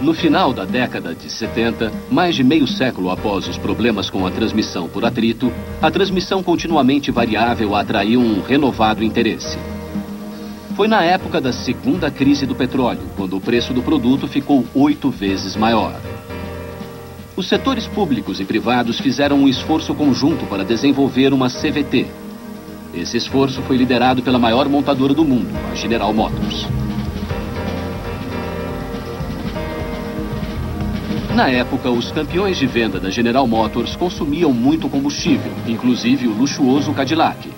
No final da década de 70, mais de meio século após os problemas com a transmissão por atrito, a transmissão continuamente variável atraiu um renovado interesse. Foi na época da segunda crise do petróleo, quando o preço do produto ficou 8 vezes maior. Os setores públicos e privados fizeram um esforço conjunto para desenvolver uma CVT. Esse esforço foi liderado pela maior montadora do mundo, a General Motors. Na época, os campeões de venda da General Motors consumiam muito combustível, inclusive o luxuoso Cadillac.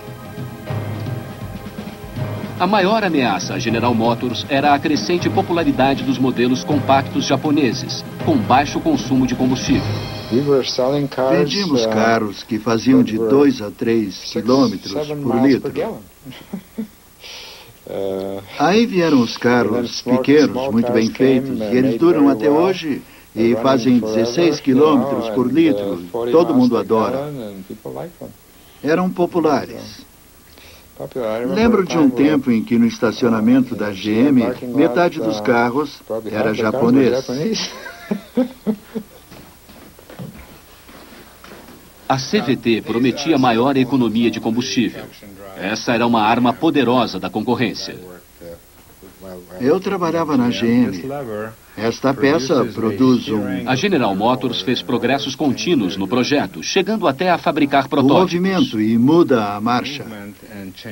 A maior ameaça à General Motors era a crescente popularidade dos modelos compactos japoneses, com baixo consumo de combustível. Vendíamos carros que faziam de 2 a 3 quilômetros por litro. Aí vieram os carros pequenos, muito bem feitos, e eles duram até hoje e fazem 16 quilômetros por litro. Todo mundo adora. Eram populares. Lembro de um tempo em que no estacionamento da GM, metade dos carros era japonês. A CVT prometia maior economia de combustível. Essa era uma arma poderosa da concorrência. Eu trabalhava na GM. Esta peça produz A General Motors fez progressos contínuos no projeto, chegando até a fabricar protótipos. O movimento e muda a marcha.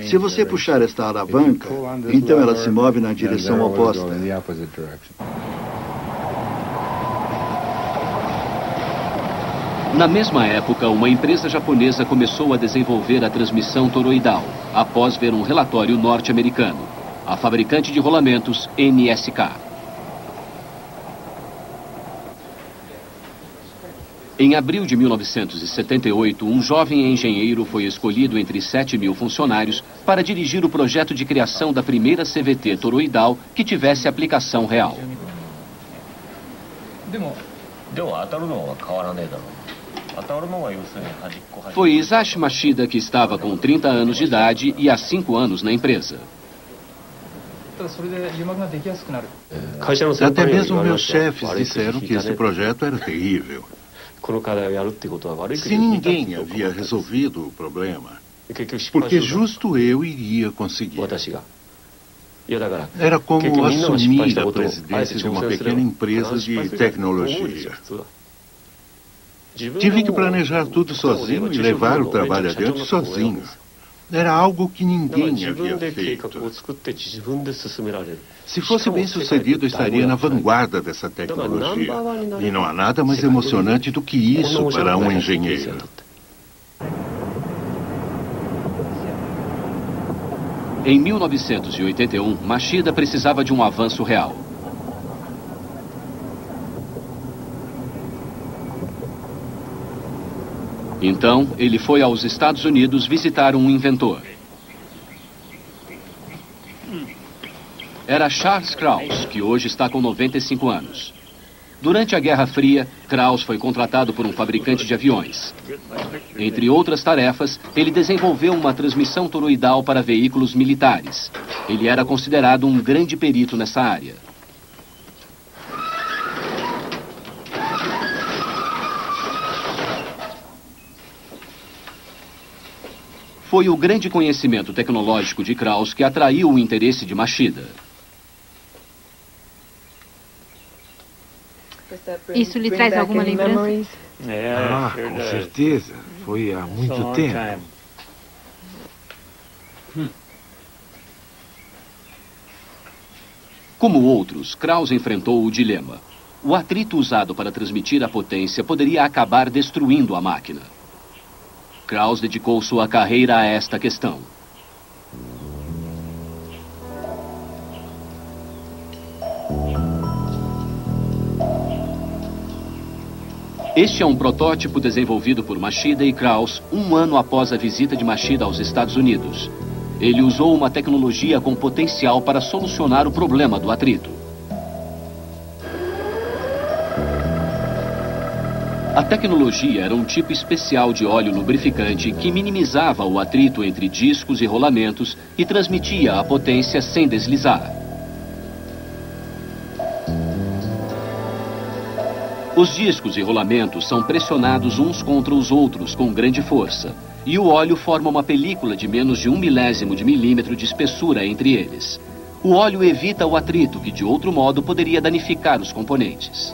Se você puxar esta alavanca, então ela se move na direção oposta. Na mesma época, uma empresa japonesa começou a desenvolver a transmissão toroidal, após ver um relatório norte-americano. A fabricante de rolamentos NSK. Em abril de 1978, um jovem engenheiro foi escolhido entre 7.000 funcionários para dirigir o projeto de criação da primeira CVT toroidal que tivesse aplicação real. Foi Isashi Mashida que estava com 30 anos de idade e há 5 anos na empresa. Até mesmo meus chefes disseram que esse projeto era terrível. Se ninguém havia resolvido o problema, porque justo eu iria conseguir. Era como assumir a presidência de uma pequena empresa de tecnologia. Tive que planejar tudo sozinho e levar o trabalho adiante sozinho. Era algo que ninguém havia feito. Se fosse bem sucedido, estaria na vanguarda dessa tecnologia. E não há nada mais emocionante do que isso para um engenheiro. Em 1981, Mashida precisava de um avanço real. Então, ele foi aos Estados Unidos visitar um inventor. Era Charles Krauss, que hoje está com 95 anos. Durante a Guerra Fria, Krauss foi contratado por um fabricante de aviões. Entre outras tarefas, ele desenvolveu uma transmissão toroidal para veículos militares. Ele era considerado um grande perito nessa área. Foi o grande conhecimento tecnológico de Krauss que atraiu o interesse de Mashida. Isso lhe traz alguma lembrança? Com certeza. Foi há muito tempo. Como outros, Krauss enfrentou o dilema. O atrito usado para transmitir a potência poderia acabar destruindo a máquina. Krauss dedicou sua carreira a esta questão. Este é um protótipo desenvolvido por Mashida e Krauss 1 ano após a visita de Mashida aos Estados Unidos. Ele usou uma tecnologia com potencial para solucionar o problema do atrito. A tecnologia era um tipo especial de óleo lubrificante que minimizava o atrito entre discos e rolamentos e transmitia a potência sem deslizar. Os discos e rolamentos são pressionados uns contra os outros com grande força, e o óleo forma uma película de menos de 1/1000 de milímetro de espessura entre eles. O óleo evita o atrito, que de outro modo poderia danificar os componentes.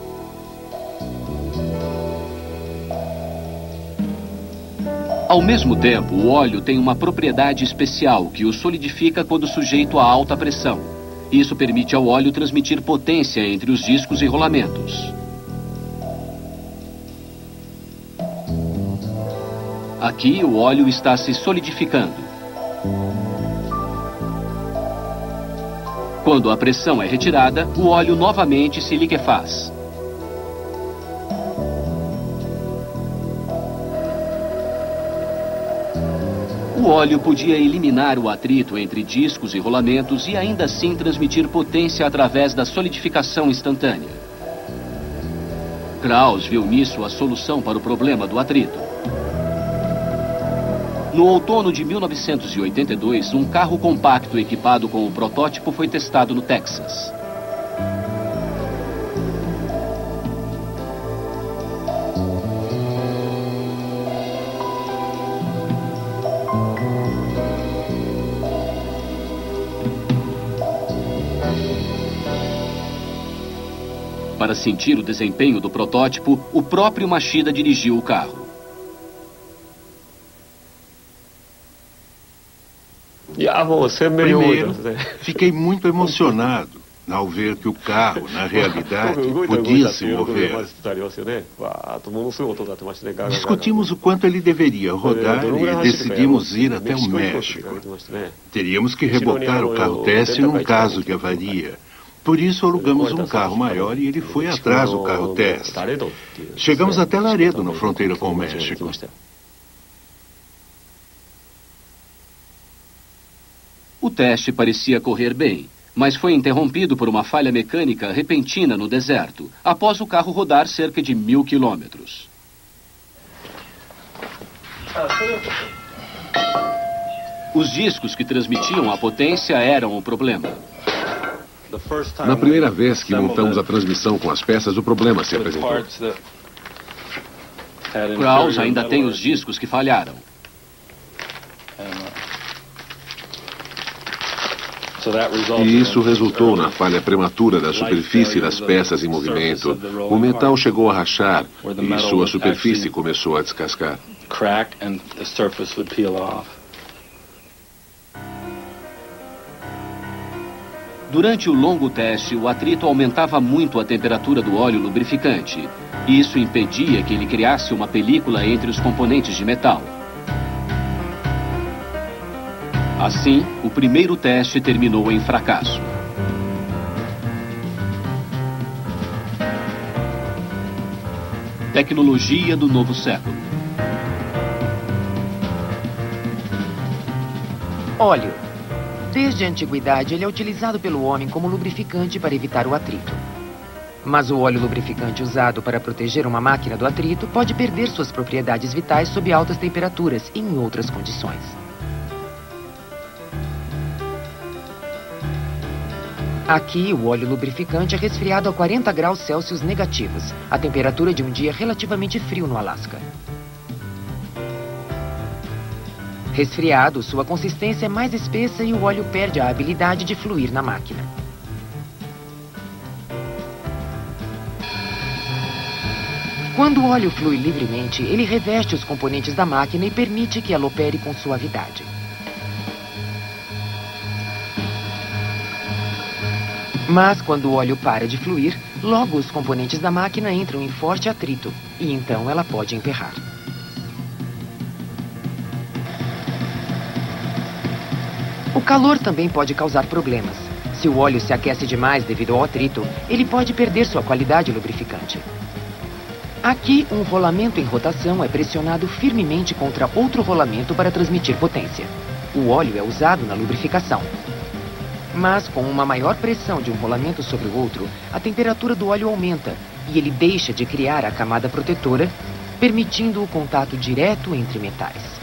Ao mesmo tempo, o óleo tem uma propriedade especial que o solidifica quando sujeito a alta pressão. Isso permite ao óleo transmitir potência entre os discos e rolamentos. Aqui, o óleo está se solidificando. Quando a pressão é retirada, o óleo novamente se liquefaz. O óleo podia eliminar o atrito entre discos e rolamentos e ainda assim transmitir potência através da solidificação instantânea. Krauss viu nisso a solução para o problema do atrito. No outono de 1982, um carro compacto equipado com o protótipo foi testado no Texas. Para sentir o desempenho do protótipo, o próprio Machida dirigiu o carro. Primeiro, fiquei muito emocionado ao ver que o carro, na realidade, podia se mover. Discutimos o quanto ele deveria rodar e decidimos ir até o México. Teríamos que rebocar o carro-teste num caso de avaria. Por isso, alugamos um carro maior e ele foi atrás do carro-teste. Chegamos até Laredo, na fronteira com o México. O teste parecia correr bem, mas foi interrompido por uma falha mecânica repentina no deserto, após o carro rodar cerca de 1000 quilômetros. Os discos que transmitiam a potência eram o problema. Na primeira vez que montamos a transmissão com as peças, o problema se apresentou. Krauss ainda tem os discos que falharam. E isso resultou na falha prematura da superfície das peças em movimento. O metal chegou a rachar e sua superfície começou a descascar. Durante o longo teste, o atrito aumentava muito a temperatura do óleo lubrificante. Isso impedia que ele criasse uma película entre os componentes de metal. Assim, o primeiro teste terminou em fracasso. Tecnologia do novo século. Óleo. Desde a antiguidade, ele é utilizado pelo homem como lubrificante para evitar o atrito. Mas o óleo lubrificante usado para proteger uma máquina do atrito pode perder suas propriedades vitais sob altas temperaturas e em outras condições. Aqui, o óleo lubrificante é resfriado a 40 graus Celsius negativos, a temperatura de um dia relativamente frio no Alasca. Resfriado, sua consistência é mais espessa e o óleo perde a habilidade de fluir na máquina. Quando o óleo flui livremente, ele reveste os componentes da máquina e permite que ela opere com suavidade. Mas quando o óleo para de fluir, logo os componentes da máquina entram em forte atrito e então ela pode emperrar. O calor também pode causar problemas. Se o óleo se aquece demais devido ao atrito, ele pode perder sua qualidade lubrificante. Aqui, um rolamento em rotação é pressionado firmemente contra outro rolamento para transmitir potência. O óleo é usado na lubrificação. Mas com uma maior pressão de um rolamento sobre o outro, a temperatura do óleo aumenta e ele deixa de criar a camada protetora, permitindo o contato direto entre metais.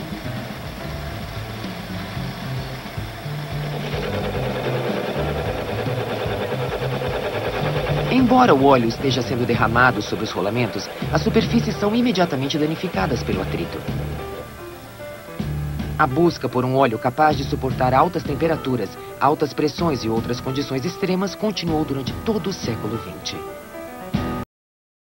Embora o óleo esteja sendo derramado sobre os rolamentos, as superfícies são imediatamente danificadas pelo atrito. A busca por um óleo capaz de suportar altas temperaturas, altas pressões e outras condições extremas continuou durante todo o século XX.